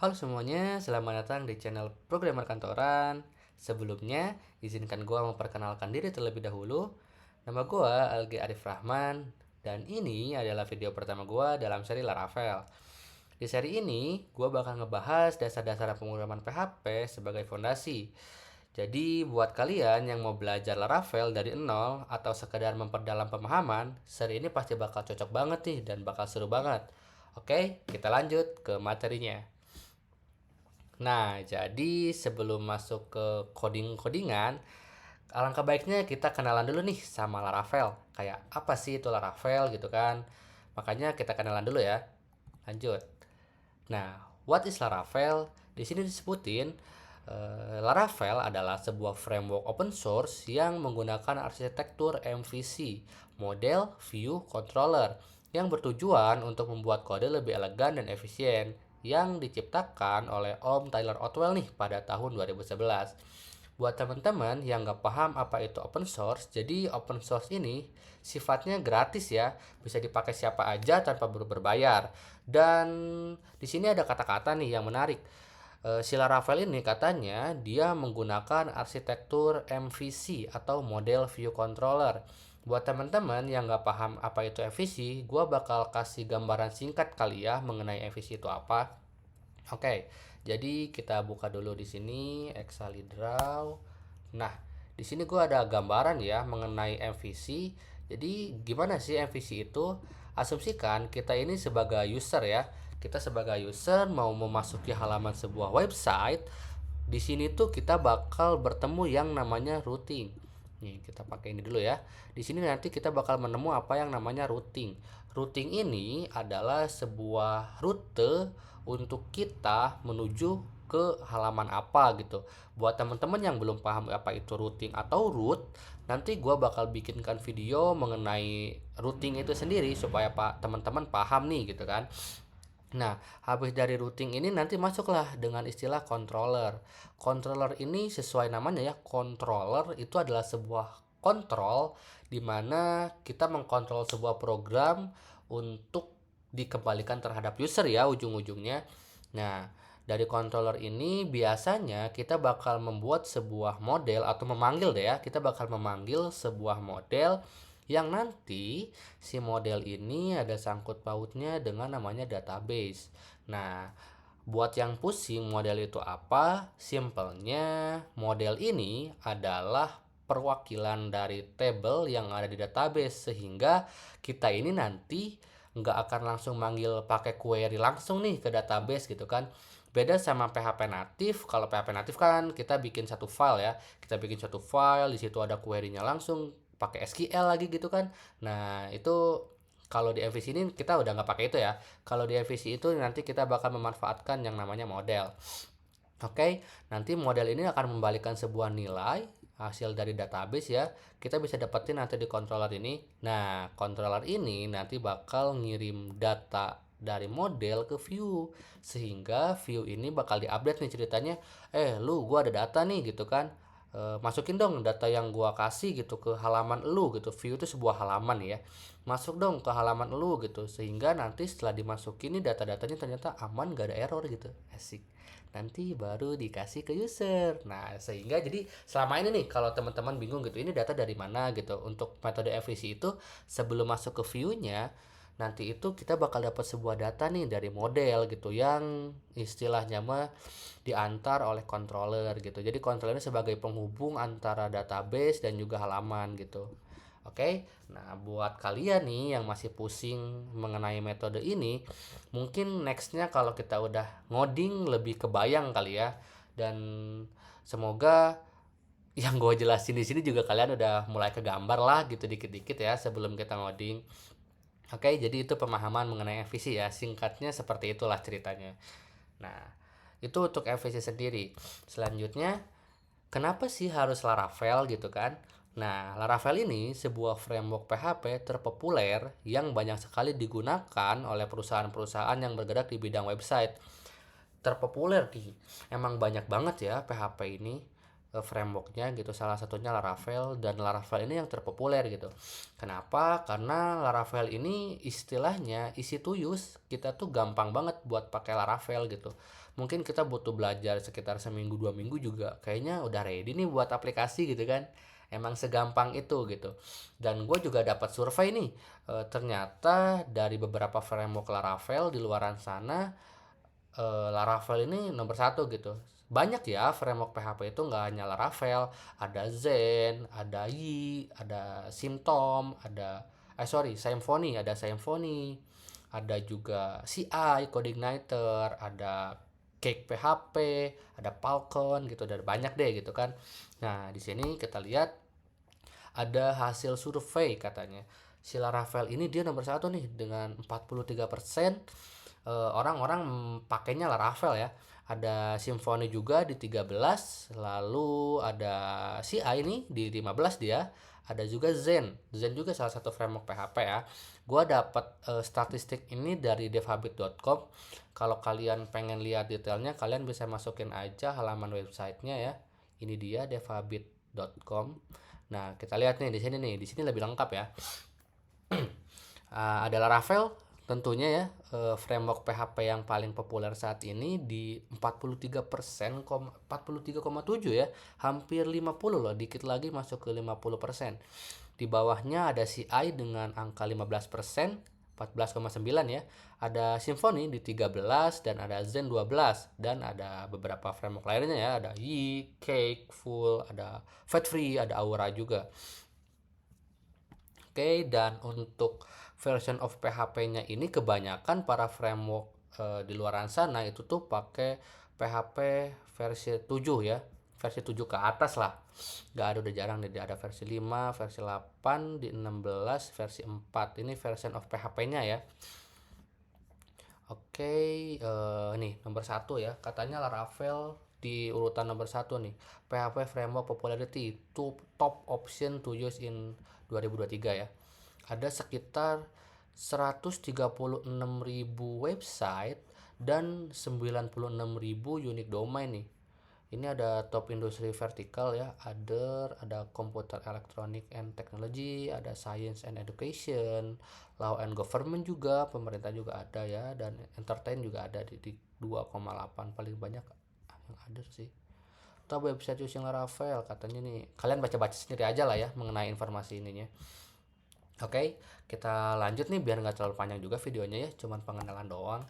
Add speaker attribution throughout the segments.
Speaker 1: Halo semuanya, selamat datang di channel Programmer Kantoran. Sebelumnya, izinkan gua memperkenalkan diri terlebih dahulu. Nama gua Algi Arif Rahman, dan ini adalah video pertama gua dalam seri Laravel. Di seri ini, gua bakal ngebahas dasar-dasar pemrograman PHP sebagai fondasi. Jadi, buat kalian yang mau belajar Laravel dari nol atau sekedar memperdalam pemahaman, seri ini pasti bakal cocok banget nih dan bakal seru banget. Oke, kita lanjut ke materinya. Nah, jadi sebelum masuk ke coding-codingan, alangkah baiknya kita kenalan dulu nih sama Laravel. Kayak apa sih itu Laravel gitu kan? Makanya kita kenalan dulu ya. Lanjut. Nah, what is Laravel? Di sini disebutin Laravel adalah sebuah framework open source yang menggunakan arsitektur MVC, Model View Controller, yang bertujuan untuk membuat kode lebih elegan dan efisien, yang diciptakan oleh Om Tyler Otwell nih pada tahun 2011. Buat teman-teman yang nggak paham apa itu open source, jadi open source ini sifatnya gratis ya, bisa dipakai siapa aja tanpa berbayar. Dan di sini ada kata-kata nih yang menarik. Si Laravel ini katanya dia menggunakan arsitektur MVC atau Model View Controller. Buat teman-teman yang nggak paham apa itu MVC, gue bakal kasih gambaran singkat kali ya mengenai MVC itu apa. Oke, jadi kita buka dulu di sini Exalidraw. Nah, di sini gue ada gambaran ya mengenai MVC. Jadi gimana sih MVC itu? Asumsikan kita ini sebagai user ya. Kita sebagai user mau memasuki halaman sebuah website. Di sini tuh kita bakal bertemu yang namanya routing. Nih, kita pakai ini dulu ya. Di sini nanti kita bakal menemu apa yang namanya routing. Routing ini adalah sebuah rute untuk kita menuju ke halaman apa gitu. Buat teman-teman yang belum paham apa itu routing atau root, nanti gue bakal bikinkan video mengenai routing itu sendiri supaya pak teman-teman paham nih gitu kan. Nah, habis dari routing ini nanti masuklah dengan istilah controller. Controller ini sesuai namanya ya, controller itu adalah sebuah kontrol di mana kita mengkontrol sebuah program untuk dikembalikan terhadap user ya ujung-ujungnya. Nah, dari controller ini biasanya kita bakal membuat sebuah model atau memanggil deh ya, kita bakal memanggil sebuah model yang nanti si model ini ada sangkut pautnya dengan namanya database. Nah, buat yang pusing model itu apa? Simpelnya model ini adalah perwakilan dari table yang ada di database sehingga kita ini nanti nggak akan langsung manggil pakai query langsung nih ke database gitu kan. Beda sama PHP natif. Kalau PHP natif kan kita bikin satu file ya. Kita bikin satu file, di situ ada query-nya langsung pakai SQL lagi gitu kan. Nah, itu kalau di MVC ini kita udah nggak pakai itu ya. Kalau di MVC itu nanti kita bakal memanfaatkan yang namanya model. Oke, nanti model ini akan membalikan sebuah nilai hasil dari database ya. Kita bisa dapetin nanti di controller ini. Nah, controller ini nanti bakal ngirim data dari model ke view sehingga view ini bakal diupdate nih ceritanya. Lu gua ada data nih gitu kan. Masukin dong data yang gua kasih gitu ke halaman lu gitu. View itu sebuah halaman ya. Masuk dong ke halaman lu gitu sehingga nanti setelah dimasukin nih data-datanya ternyata aman, gak ada error gitu. Asik. Nanti baru dikasih ke user. Nah, sehingga jadi selama ini nih kalau teman-teman bingung gitu, ini data dari mana gitu. Untuk metode FVC itu sebelum masuk ke view-nya, nanti itu kita bakal dapat sebuah data nih dari model gitu yang istilahnya mah diantar oleh controller gitu. Jadi controller sebagai penghubung antara database dan juga halaman gitu. Oke, nah buat kalian nih yang masih pusing mengenai metode ini, mungkin nextnya kalau kita udah ngoding lebih kebayang kali ya, dan semoga yang gue jelasin di sini juga kalian udah mulai kegambar lah gitu dikit-dikit ya sebelum kita ngoding. Oke, jadi itu pemahaman mengenai MVC ya, singkatnya seperti itulah ceritanya. Nah, itu untuk MVC sendiri. Selanjutnya, kenapa sih harus Laravel gitu kan? Nah, Laravel ini sebuah framework PHP terpopuler yang banyak sekali digunakan oleh perusahaan-perusahaan yang bergerak di bidang website. Terpopuler nih, emang banyak banget ya PHP ini. frameworknya gitu, salah satunya Laravel, dan Laravel ini yang terpopuler gitu. Kenapa? Karena Laravel ini istilahnya easy to use, kita tuh gampang banget buat pakai Laravel gitu. Mungkin kita butuh belajar sekitar seminggu 2 minggu juga kayaknya udah ready nih buat aplikasi gitu kan. Emang segampang itu gitu. Dan gue juga dapat survei nih, ternyata dari beberapa framework Laravel di luaran sana, Laravel ini nomor satu gitu. Banyak ya framework PHP itu, nggak hanya Laravel, ada Zen, ada Yi, ada Symptom, Symfony, ada juga CI, Codeigniter, ada Cake PHP, ada Falcon gitu, dan banyak deh gitu kan. Nah, di sini kita lihat ada hasil survei katanya. Si Laravel ini dia nomor satu nih dengan 43%, orang-orang pakainya Laravel ya. Ada Symfony juga di 13, lalu ada CI ini di 15 dia. Ada juga Zen. Zen juga salah satu framework PHP ya. Gua dapat statistik ini dari devhabit.com. Kalau kalian pengen lihat detailnya, kalian bisa masukin aja halaman websitenya ya. Ini dia devhabit.com. Nah, kita lihat nih di sini nih. Di sini lebih lengkap ya. Ada Laravel tentunya ya, framework PHP yang paling populer saat ini di 43%, 43,7 ya, hampir 50 loh, dikit lagi masuk ke 50%. Di bawahnya ada CI dengan angka 15%, 14,9 ya. Ada Symfony di 13 dan ada Zen 12, dan ada beberapa framework lainnya ya, ada Yi, Cake, Full, ada Fatefree, ada Aura juga. Oke, dan untuk version of PHP-nya ini kebanyakan para framework di luaran sana itu tuh pakai PHP versi 7 ya. Versi 7 ke atas lah. Nggak ada, udah jarang deh, ada versi 5, versi 8, di 16, versi 4. Ini version of PHP-nya ya. Oke, nih nomor satu ya. Katanya Laravel di urutan nomor satu nih. PHP framework popularity top option to use in 2023 ya. Ada sekitar 136.000 website dan 96.000 unique domain nih. Ini ada top industri vertikal ya, ada computer electronic and technology, ada science and education, law and government juga, pemerintah juga ada ya, dan entertain juga ada di 2,8 paling banyak yang ada sih. Top website using Laravel katanya nih. Kalian baca-baca sendiri aja lah ya mengenai informasi ininya. Oke, kita lanjut nih biar nggak terlalu panjang juga videonya ya, cuman pengenalan doang.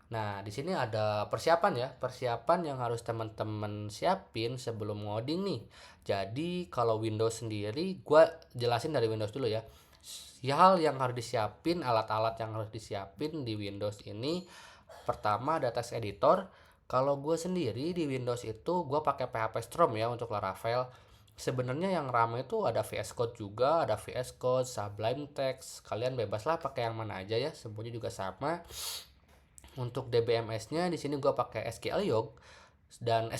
Speaker 1: Nah, di sini ada persiapan ya, persiapan yang harus teman-teman siapin sebelum ngoding nih. Jadi kalau Windows sendiri, gue jelasin dari Windows dulu ya. Hal yang harus disiapin, alat-alat yang harus disiapin di Windows ini, pertama ada text editor. Kalau gue sendiri di Windows itu gue pakai PHP Storm ya untuk Laravel. Sebenarnya yang ramai itu ada VS Code juga, ada VS Code, Sublime Text. Kalian bebas lah pakai yang mana aja ya, semuanya juga sama. Untuk DBMS-nya di sini gue pakai SQL Yog, dan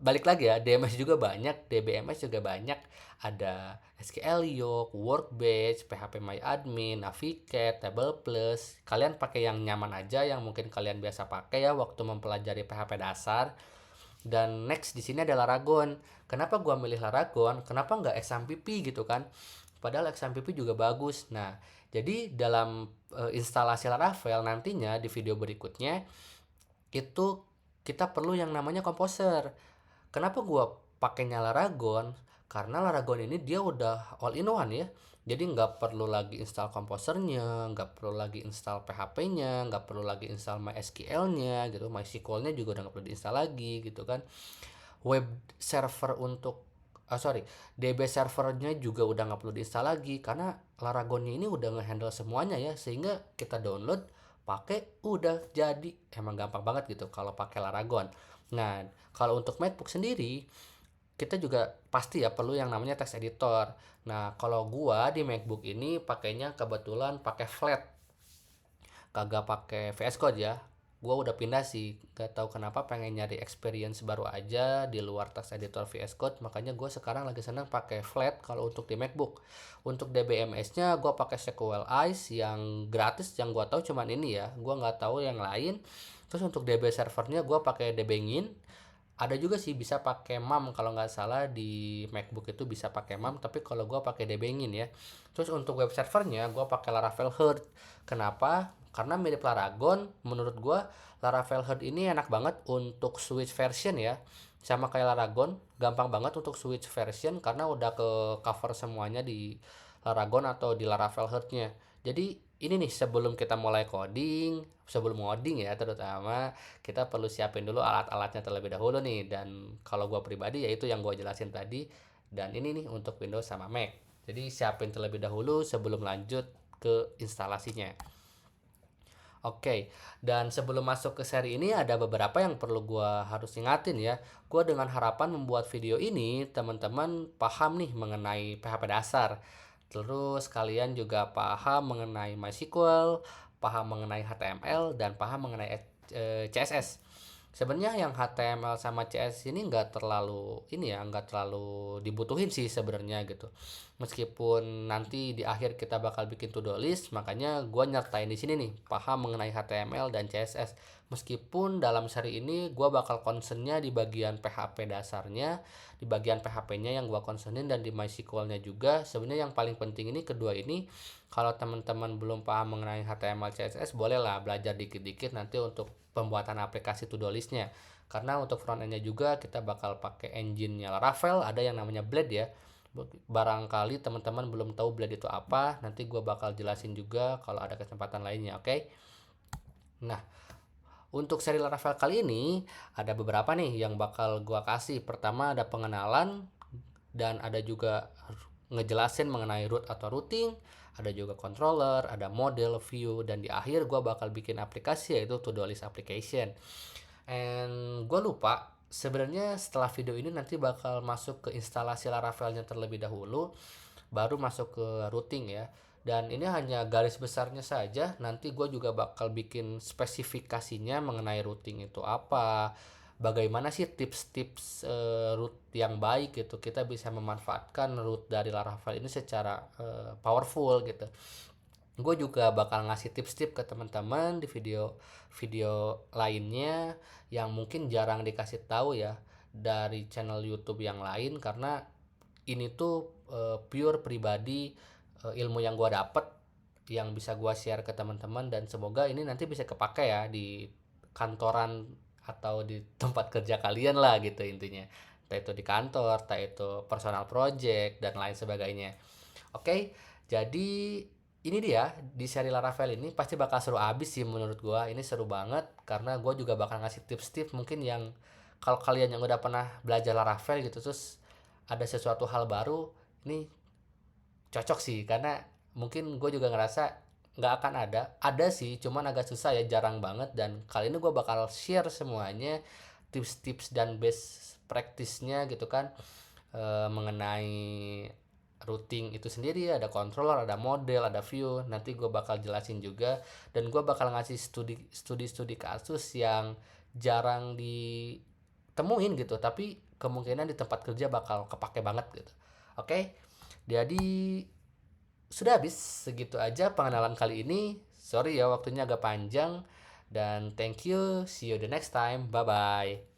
Speaker 1: balik lagi ya, DMS juga banyak, DBMS juga banyak. Ada SQL Yog, Workbench, PHP Navigate, Table Plus. Kalian pakai yang nyaman aja, yang mungkin kalian biasa pakai ya waktu mempelajari PHP dasar. Dan next di sini ada Laragon. Kenapa gua milih Laragon? Kenapa nggak XAMPP gitu kan? Padahal XAMPP juga bagus. Nah, jadi dalam instalasi Laravel nantinya di video berikutnya itu kita perlu yang namanya Composer. Kenapa gua pakainya Laragon? Karena Laragon ini dia udah all in one ya. Jadi nggak perlu lagi install komposernya, nggak perlu lagi install PHP-nya, nggak perlu lagi install MySQL-nya gitu, MySQL-nya juga udah nggak perlu diinstal lagi gitu kan. Web server untuk DB servernya juga udah nggak perlu diinstal lagi karena Laragonnya ini udah ngehandle semuanya ya, sehingga kita download, pakai, udah jadi. Emang gampang banget gitu kalau pakai Laragon. Nah, kalau untuk MacBook sendiri kita juga pasti ya perlu yang namanya text editor. Nah, kalau gua di MacBook ini pakainya kebetulan pakai flat, kagak pakai VS Code ya. Gua udah pindah sih, gak tahu kenapa pengen nyari experience baru aja di luar text editor VS Code, makanya gua sekarang lagi senang pakai flat kalau untuk di MacBook. Untuk DBMS-nya gua pakai SQLite yang gratis, yang gua tahu cuman ini ya. Gua nggak tahu yang lain. Terus untuk DB servernya gua pakai DBngin. Ada juga sih bisa pakai MAM, kalau nggak salah di MacBook itu bisa pakai MAM, tapi kalau gua pakai Debian ya. Terus untuk web servernya gua pakai Laravel Heart. Kenapa? Karena mirip Laragon. Menurut gua Laravel Heart ini enak banget untuk switch version ya. Sama kayak Laragon, gampang banget untuk switch version karena udah ke cover semuanya di Laragon atau di Laravel Heart-nya. Jadi ini nih sebelum kita mulai coding, sebelum ngoding ya terutama, kita perlu siapin dulu alat-alatnya terlebih dahulu nih. Dan kalau gua pribadi yaitu yang gua jelasin tadi, dan ini nih untuk Windows sama Mac. Jadi siapin terlebih dahulu sebelum lanjut ke instalasinya. Oke, dan sebelum masuk ke seri ini ada beberapa yang perlu gua harus ingatin ya. Gua dengan harapan membuat video ini teman-teman paham nih mengenai PHP dasar. Terus kalian juga paham mengenai MySQL, paham mengenai HTML, dan paham mengenai CSS. Sebenarnya yang HTML sama CS ini nggak terlalu dibutuhin sih sebenarnya gitu. Meskipun nanti di akhir kita bakal bikin to-do list, makanya gue nyertain di sini nih paham mengenai HTML dan CSS. Meskipun dalam seri ini gue bakal concernnya di bagian PHP dasarnya, di bagian PHP-nya yang gue concernin, dan di MySQL-nya juga. Sebenarnya yang paling penting ini kedua ini, kalau teman-teman belum paham mengenai HTML CSS, bolehlah belajar dikit-dikit nanti untuk pembuatan aplikasi to-do list-nya. Karena untuk front end-nya juga kita bakal pakai engine-nya Laravel, ada yang namanya Blade ya. Barangkali teman-teman belum tahu Blade itu apa, nanti gue bakal jelasin juga kalau ada kesempatan lainnya, oke? Nah, untuk seri Laravel kali ini ada beberapa nih yang bakal gue kasih. Pertama ada pengenalan, dan ada juga ngejelasin mengenai root atau routing, ada juga controller, ada model, view, dan di akhir gue bakal bikin aplikasi yaitu to-do list application. And gue lupa, sebenarnya setelah video ini nanti bakal masuk ke instalasi Laravelnya terlebih dahulu, baru masuk ke routing ya. Dan ini hanya garis besarnya saja, nanti gue juga bakal bikin spesifikasinya mengenai routing itu apa, bagaimana sih tips-tips root yang baik gitu, kita bisa memanfaatkan root dari Laravel ini secara powerful gitu. Gue juga bakal ngasih tips-tips ke teman-teman di video-video lainnya yang mungkin jarang dikasih tahu ya dari channel YouTube yang lain, karena ini tuh pure pribadi, ilmu yang gue dapet yang bisa gue share ke teman-teman, dan semoga ini nanti bisa kepake ya di kantoran atau di tempat kerja kalian lah gitu intinya, entah itu di kantor, entah itu personal project dan lain sebagainya. Oke, jadi ini dia di seri Laravel ini pasti bakal seru abis sih menurut gua. Ini seru banget karena gua juga bakal ngasih tips-tips mungkin yang kalau kalian yang udah pernah belajar Laravel gitu terus ada sesuatu hal baru, ini cocok sih karena mungkin gue juga ngerasa nggak akan ada sih, cuman agak susah ya, jarang banget. Dan kali ini gue bakal share semuanya, tips-tips dan best practice-nya gitu kan, mengenai routing itu sendiri. Ada controller, ada model, ada view, nanti gue bakal jelasin juga, dan gue bakal ngasih studi kasus yang jarang ditemuin gitu, tapi kemungkinan di tempat kerja bakal kepake banget gitu. Oke, jadi sudah habis, segitu aja pengenalan kali ini. Sorry ya waktunya agak panjang, dan thank you, see you the next time, bye bye.